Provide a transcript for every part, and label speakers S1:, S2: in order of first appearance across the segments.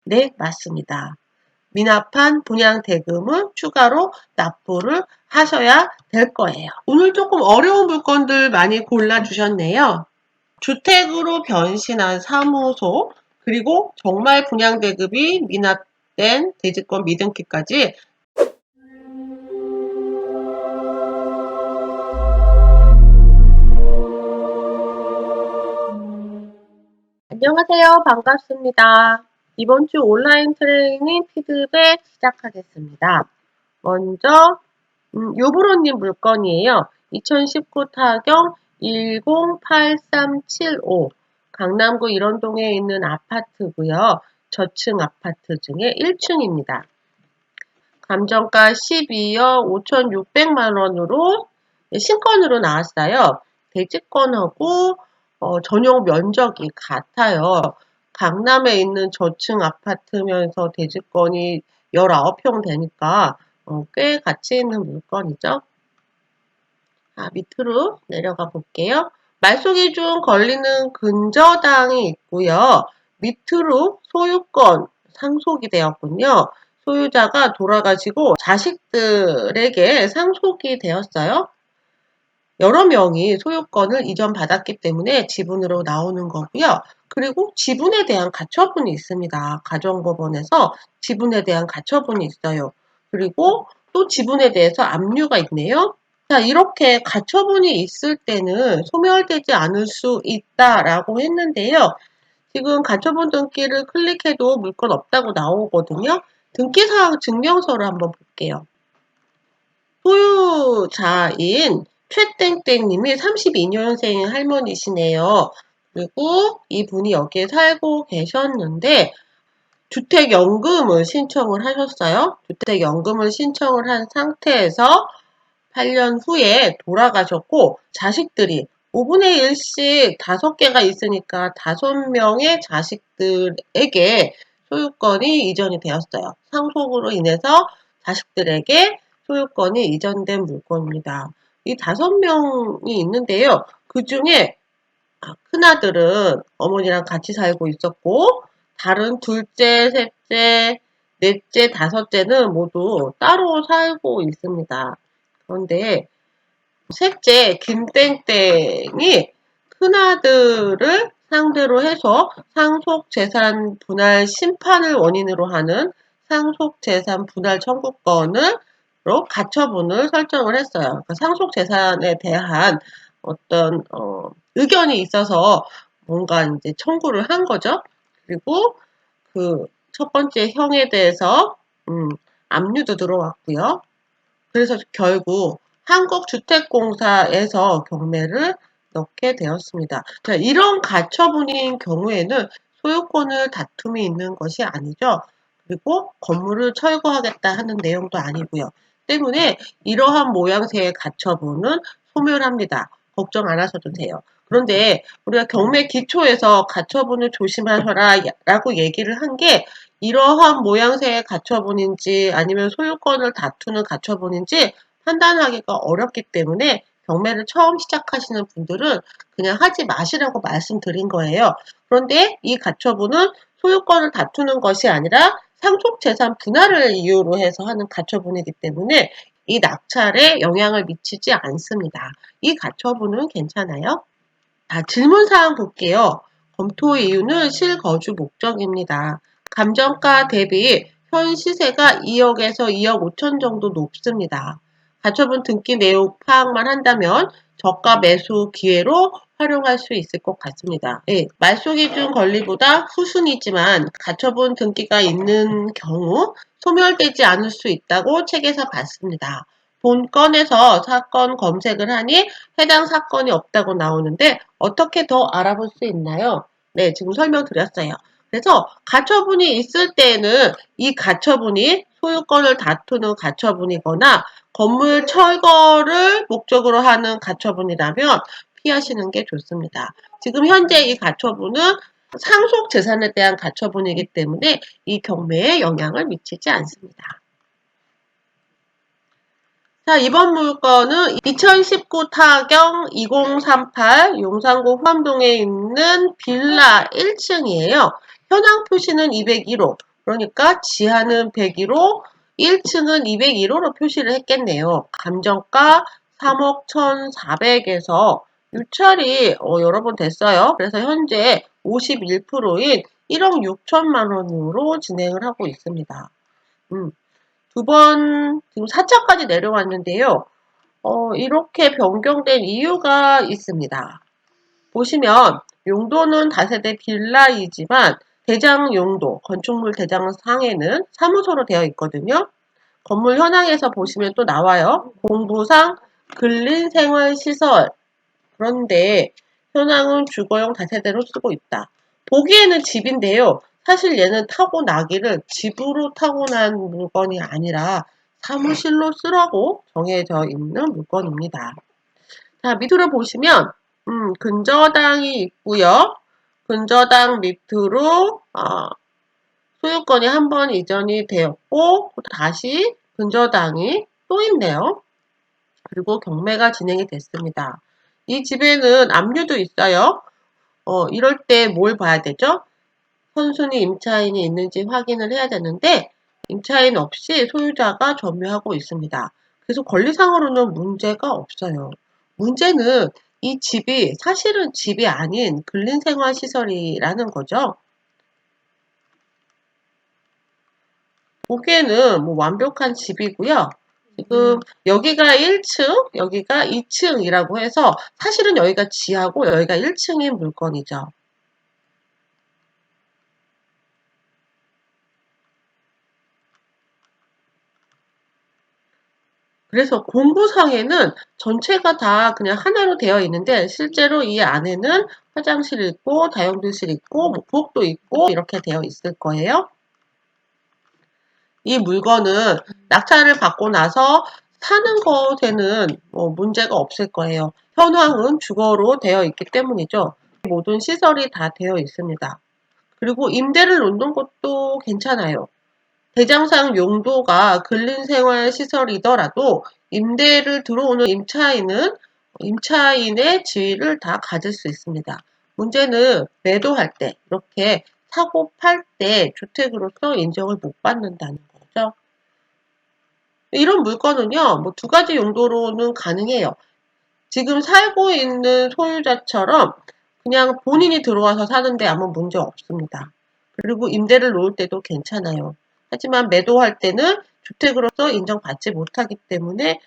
S1: 네, 맞습니다. 미납한 분양 대금을 추가로 납부를 하셔야 될 거예요. 오늘 조금 어려운 물건들 많이 골라주셨네요. 주택으로 변신한 사무소, 그리고 정말 분양대금이 미납된 대지권 미등기까지. 안녕하세요. 반갑습니다. 이번 주 온라인 트레이닝 피드백 시작하겠습니다. 먼저 요브로님 물건이에요. 2019 타경 108375 강남구 일원동에 있는 아파트고요. 저층 아파트 중에 1층입니다. 감정가 12억 5,600만 원으로 신건으로 나왔어요. 대지권하고 전용 면적이 같아요. 강남에 있는 저층 아파트면서 대지권이 19평 되니까 꽤 가치 있는 물건이죠. 밑으로 내려가 볼게요. 말소기 중 걸리는 근저당이 있고요. 밑으로 소유권 상속이 되었군요. 소유자가 돌아가시고 자식들에게 상속이 되었어요. 여러 명이 소유권을 이전받았기 때문에 지분으로 나오는 거고요. 그리고 지분에 대한 가처분이 있습니다. 가정법원에서 지분에 대한 가처분이 있어요. 그리고 또 지분에 대해서 압류가 있네요. 자, 이렇게 가처분이 있을 때는 소멸되지 않을 수 있다라고 했는데요. 지금 가처분 등기를 클릭해도 물건 없다고 나오거든요. 등기사항 증명서를 한번 볼게요. 소유자인 최땡땡님이 32년생 할머니시네요. 그리고 이분이 여기에 살고 계셨는데 주택연금을 신청을 하셨어요. 주택연금을 신청을 한 상태에서 8년 후에 돌아가셨고 자식들이 5분의 1씩 5개가 있으니까 5명의 자식들에게 소유권이 이전이 되었어요. 상속으로 인해서 자식들에게 소유권이 이전된 물건입니다. 이 5명이 있는데요. 그 중에 큰아들은 어머니랑 같이 살고 있었고 다른 둘째, 셋째, 넷째, 다섯째는 모두 따로 살고 있습니다. 그런데 셋째 김땡땡이 큰아들을 상대로 해서 상속재산 분할 심판을 원인으로 하는 상속재산 분할 청구권으로 가처분을 설정을 했어요. 그러니까 상속재산에 대한 어떤 의견이 있어서 뭔가 이제 청구를 한 거죠. 그리고 그 첫 번째 형에 대해서 압류도 들어왔고요. 그래서 결국 한국주택공사에서 경매를 넣게 되었습니다. 자, 이런 가처분인 경우에는 소유권을 다툼이 있는 것이 아니죠. 그리고 건물을 철거하겠다 하는 내용도 아니고요. 때문에 이러한 모양새의 가처분은 소멸합니다. 걱정 안 하셔도 돼요. 그런데 우리가 경매 기초에서 가처분을 조심하셔라 라고 얘기를 한 게 이러한 모양새의 가처분인지 아니면 소유권을 다투는 가처분인지 판단하기가 어렵기 때문에 경매를 처음 시작하시는 분들은 그냥 하지 마시라고 말씀드린 거예요. 그런데 이 가처분은 소유권을 다투는 것이 아니라 상속재산 분할을 이유로 해서 하는 가처분이기 때문에 이 낙찰에 영향을 미치지 않습니다. 이 가처분은 괜찮아요? 질문사항 볼게요. 검토 이유는 실거주 목적입니다. 감정가 대비 현 시세가 2억에서 2억 5천 정도 높습니다. 가처분 등기 내용 파악만 한다면 저가 매수 기회로 활용할 수 있을 것 같습니다. 네, 말소기준 권리보다 후순위지만 가처분 등기가 있는 경우 소멸되지 않을 수 있다고 책에서 봤습니다. 본건에서 사건 검색을 하니 해당 사건이 없다고 나오는데 어떻게 더 알아볼 수 있나요? 네, 지금 설명드렸어요. 그래서 가처분이 있을 때에는 이 가처분이 소유권을 다투는 가처분이거나 건물 철거를 목적으로 하는 가처분이라면 피하시는 게 좋습니다. 지금 현재 이 가처분은 상속 재산에 대한 가처분이기 때문에 이 경매에 영향을 미치지 않습니다. 자, 이번 물건은 2019 타경 2038 용산구 후암동에 있는 빌라 1층이에요. 현황 표시는 201호, 그러니까 지하는 102로 1층은 201호로 표시를 했겠네요. 감정가 3억 1,400에서 유찰이 여러 번 됐어요. 그래서 현재 51%인 1억 6천만 원으로 진행을 하고 있습니다. 두 번 지금 4차까지 내려왔는데요. 이렇게 변경된 이유가 있습니다. 보시면 용도는 다세대 빌라이지만 대장 용도, 건축물 대장상에는 사무소로 되어 있거든요. 건물 현황에서 보시면 또 나와요. 공부상 근린생활시설. 그런데 현황은 주거용 다세대로 쓰고 있다. 보기에는 집인데요. 사실 얘는 타고나기를 집으로 타고난 물건이 아니라 사무실로 쓰라고 정해져 있는 물건입니다. 자, 밑으로 보시면 근저당이 있고요. 근저당 밑으로 소유권이 한 번 이전이 되었고 다시 근저당이 또 있네요. 그리고 경매가 진행이 됐습니다. 이 집에는 압류도 있어요. 이럴 때 뭘 봐야 되죠? 선순위 임차인이 있는지 확인을 해야 되는데 임차인 없이 소유자가 점유하고 있습니다. 그래서 권리상으로는 문제가 없어요. 문제는 이 집이 사실은 집이 아닌 근린생활시설이라는 거죠. 보기에는 뭐 완벽한 집이고요. 지금 여기가 1층, 여기가 2층이라고 해서 사실은 여기가 지하고 여기가 1층인 물건이죠. 그래서 공구상에는 전체가 다 그냥 하나로 되어 있는데 실제로 이 안에는 화장실 있고 다용도실 있고 뭐 부엌도 있고 이렇게 되어 있을 거예요. 이 물건은 낙찰을 받고 나서 사는 것에는 뭐 문제가 없을 거예요. 현황은 주거로 되어 있기 때문이죠. 모든 시설이 다 되어 있습니다. 그리고 임대를 놓는 것도 괜찮아요. 대장상 용도가 근린생활시설이더라도 임대를 들어오는 임차인의 지위를 다 가질 수 있습니다. 문제는 매도할 때 이렇게 사고 팔 때 주택으로서 인정을 못 받는다는 거죠. 이런 물건은요, 뭐 두 가지 용도로는 가능해요. 지금 살고 있는 소유자처럼 그냥 본인이 들어와서 사는데 아무 문제 없습니다. 그리고 임대를 놓을 때도 괜찮아요. 하지만 매도할 때는 주택으로서 인정받지 못하기 때문에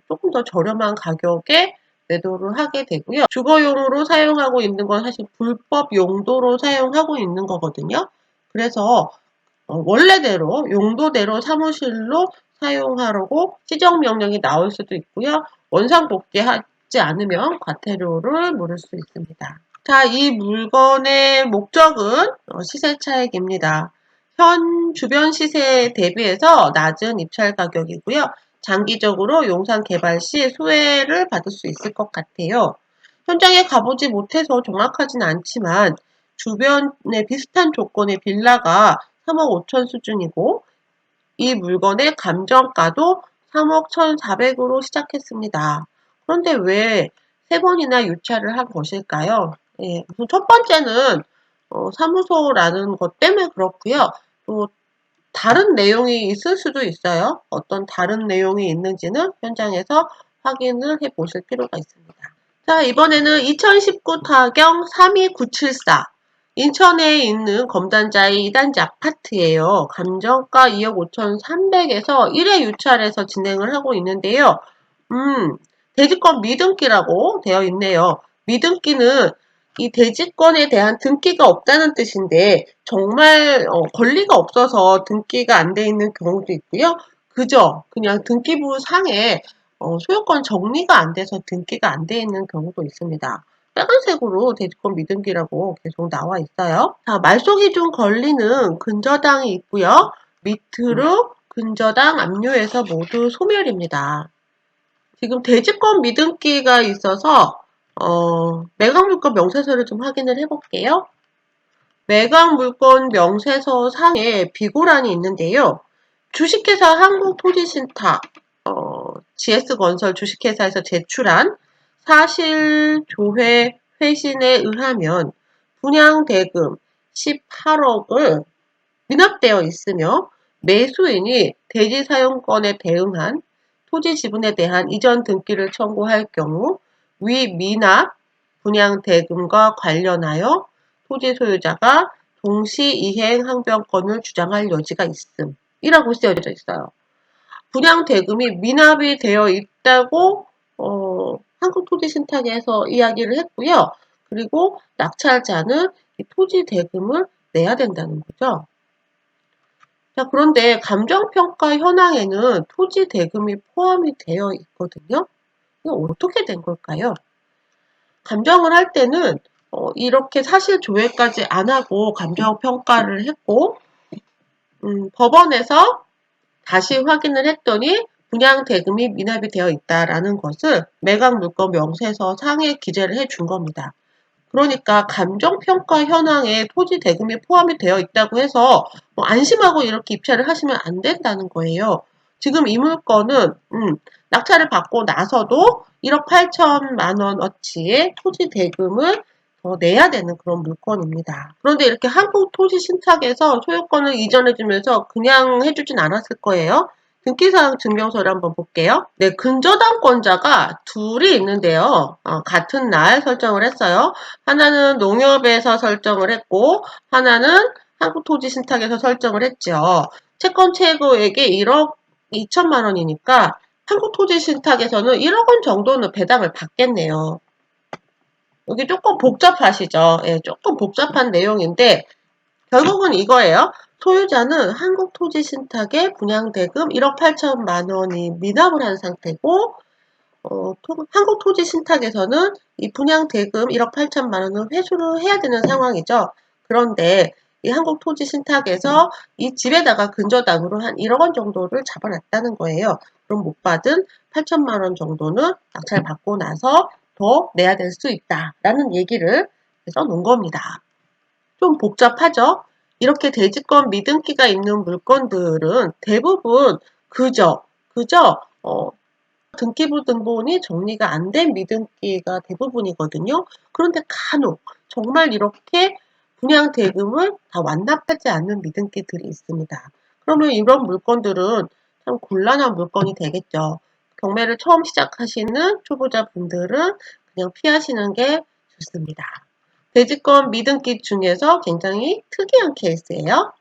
S1: 조금 더 저렴한 가격에 매도를 하게 되고요. 주거용으로 사용하고 있는 건 사실 불법 용도로 사용하고 있는 거거든요. 그래서 원래대로 용도대로 사무실로 사용하려고 시정명령이 나올 수도 있고요. 원상복귀하지 않으면 과태료를 물을 수 있습니다. 자, 이 물건의 목적은 시세 차익입니다. 현 주변 시세에 대비해서 낮은 입찰 가격이고요. 장기적으로 용산 개발 시 수혜를 받을 수 있을 것 같아요. 현장에 가보지 못해서 정확하진 않지만 주변에 비슷한 조건의 빌라가 3억 5천 수준이고 이 물건의 감정가도 3억 1,400으로 시작했습니다. 그런데 왜 세 번이나 유찰을 한 것일까요? 예, 우선 첫 번째는 사무소라는 것 때문에 그렇고요. 또 다른 내용이 있을 수도 있어요. 어떤 다른 내용이 있는지는 현장에서 확인을 해 보실 필요가 있습니다. 자, 이번에는 2019 타경 32974 인천에 있는 검단자의 2단지 아파트예요. 감정가 2억 5,300에서 1회 유찰해서 진행을 하고 있는데요. 대지권 미등기라고 되어 있네요. 미등기는 이 대지권에 대한 등기가 없다는 뜻인데 정말 권리가 없어서 등기가 안 돼 있는 경우도 있고요. 그저 그냥 등기부 상에 소유권 정리가 안 돼서 등기가 안 돼 있는 경우도 있습니다. 빨간색으로 대지권 미등기라고 계속 나와 있어요. 자, 말소기준 권리는 근저당이 있고요. 밑으로 근저당 압류해서 모두 소멸입니다. 지금 대지권 미등기가 있어서 매각물건 명세서를 좀 확인을 해볼게요. 매각물건 명세서 상에 비고란이 있는데요. 주식회사 한국토지신탁 GS건설 주식회사에서 제출한 사실조회 회신에 의하면 분양대금 18억을 미납되어 있으며 매수인이 대지 사용권에 대응한 토지 지분에 대한 이전 등기를 청구할 경우 위 미납 분양 대금과 관련하여 토지 소유자가 동시 이행 항변권을 주장할 여지가 있음 이라고 쓰여져 있어요. 분양 대금이 미납이 되어 있다고 한국토지신탁에서 이야기를 했고요. 그리고 낙찰자는 이 토지 대금을 내야 된다는 거죠. 자, 그런데 감정평가 현황에는 토지 대금이 포함이 되어 있거든요. 이거 어떻게 된 걸까요? 감정을 할 때는 이렇게 사실 조회까지 안 하고 감정평가를 했고 법원에서 다시 확인을 했더니 분양 대금이 미납이 되어 있다라는 것을 매각물건 명세서 상에 기재를 해준 겁니다. 그러니까 감정평가 현황에 토지 대금이 포함이 되어 있다고 해서 안심하고 이렇게 입찰을 하시면 안 된다는 거예요. 지금 이 물건은 낙찰을 받고 나서도 1억 8천만 원어치의 토지 대금을 더 내야 되는 그런 물건입니다. 그런데 이렇게 한국토지신탁에서 소유권을 이전해주면서 그냥 해주진 않았을 거예요. 등기사항 증명서를 한번 볼게요. 네, 근저당권자가 둘이 있는데요. 같은 날 설정을 했어요. 하나는 농협에서 설정을 했고 하나는 한국토지신탁에서 설정을 했죠. 채권 최고액이 1억 2천만 원이니까 한국토지신탁에서는 1억 원 정도는 배당을 받겠네요. 여기 조금 복잡하시죠? 예, 조금 복잡한 내용인데 결국은 이거예요. 소유자는 한국토지신탁의 분양대금 1억 8천만 원이 미납을 한 상태고 한국토지신탁에서는 이 분양대금 1억 8천만 원을 회수를 해야 되는 상황이죠. 그런데 이 한국토지신탁에서 이 집에다가 근저당으로 한 1억 원 정도를 잡아놨다는 거예요. 그럼 못 받은 8천만 원 정도는 낙찰 받고 나서 더 내야 될 수 있다라는 얘기를 해서 놓은 겁니다. 좀 복잡하죠? 이렇게 대지권 미등기가 있는 물건들은 대부분 그저 등기부 등본이 정리가 안 된 미등기가 대부분이거든요. 그런데 간혹 정말 이렇게 분양 대금을 다 완납하지 않는 미등기들이 있습니다. 그러면 이런 물건들은 참 곤란한 물건이 되겠죠. 경매를 처음 시작하시는 초보자분들은 그냥 피하시는 게 좋습니다. 대지권 미등기 중에서 굉장히 특이한 케이스예요.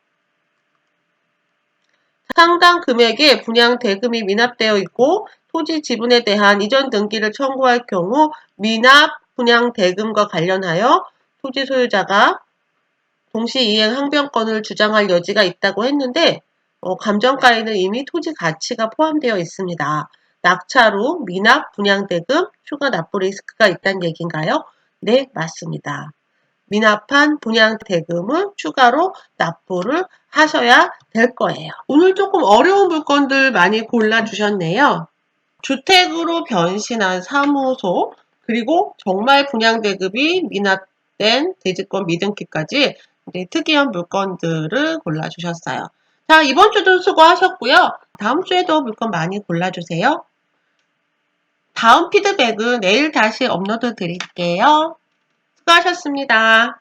S1: 상당 금액의 분양 대금이 미납되어 있고 토지 지분에 대한 이전 등기를 청구할 경우 미납 분양 대금과 관련하여 토지 소유자가 동시 이행 항변권을 주장할 여지가 있다고 했는데 감정가에는 이미 토지 가치가 포함되어 있습니다. 낙찰 후 미납 분양 대금 추가 납부 리스크가 있다는 얘기인가요? 네, 맞습니다. 미납한 분양 대금을 추가로 납부를 하셔야 될 거예요. 오늘 조금 어려운 물건들 많이 골라주셨네요. 주택으로 변신한 사무소, 그리고 정말 분양 대금이 미납된 대지권 미등기까지 특이한 물건들을 골라주셨어요. 자, 이번 주도 수고하셨고요. 다음 주에도 물건 많이 골라주세요. 다음 피드백은 내일 다시 업로드 드릴게요. 수고하셨습니다.